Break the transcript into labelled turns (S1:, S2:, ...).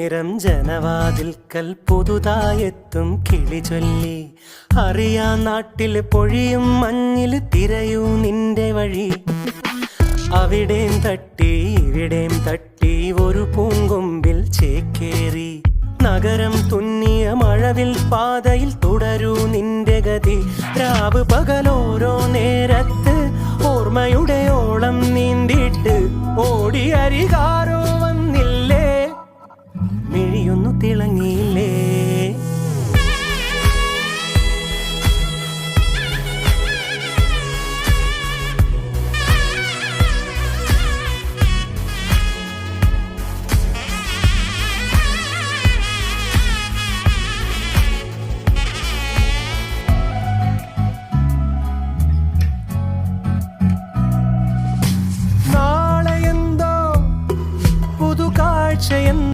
S1: നേരം ജനവാതിൽക്കൽ പുതുതായെത്തും കിളി ചൊല്ലി. അറിയാ നാട്ടിൽ പൊഴിയും മഞ്ഞിൽ തിരയൂ നിന്റെ വഴി. അവിടേം തട്ടി ഇവിടേം തട്ടി ഒരു പൂങ്കൊമ്പിൽ ചേക്കേറി. നഗരം തുന്നിയ മഴവിൽ പാതയിൽ തുടരൂ നിന്റെ ഗതി. രാവ് പകലോരോ നേരത്ത് ഓർമ്മയുടെ ഓളം നീന്തിട്ട് ഓടി അരികാരോ